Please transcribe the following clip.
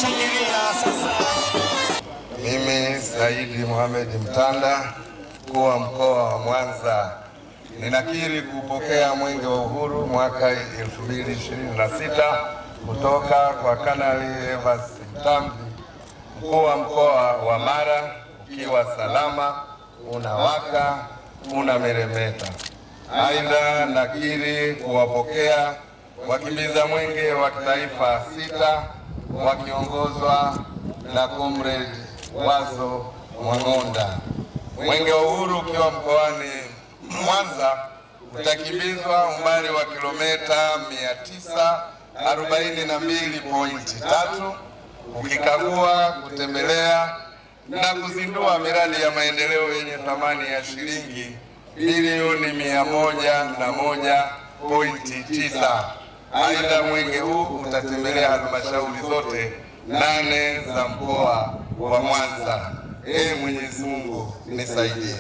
Shangilia sasa. Mimi Saidi Mohamed Mtanda, mkuu wa mkoa wa Mwanza, ninakiri kupokea Mwenge wa Uhuru mwaka 2026 kutoka kwa Kanali Evans Mtambi, mkuu wa mkoa wa Mara, ukiwa salama, unawaka, unameremeta. Aidha, nakiri kuwapokea wakimbiza mwenge wa kitaifa 6 wakiongozwa na Comrade Wazo Mwang'onda. Mwenge wa Uhuru ukiwa mkoani Mwanza utakimbizwa umbali wa kilomita 942.3 ukikagua, kutembelea na kuzindua miradi ya maendeleo yenye thamani ya shilingi bilioni 101.9. Aidha, mwenge huu utatembelea halmashauri zote 8 za mkoa wa Mwanza. Mwenyezi Mungu nisaidie.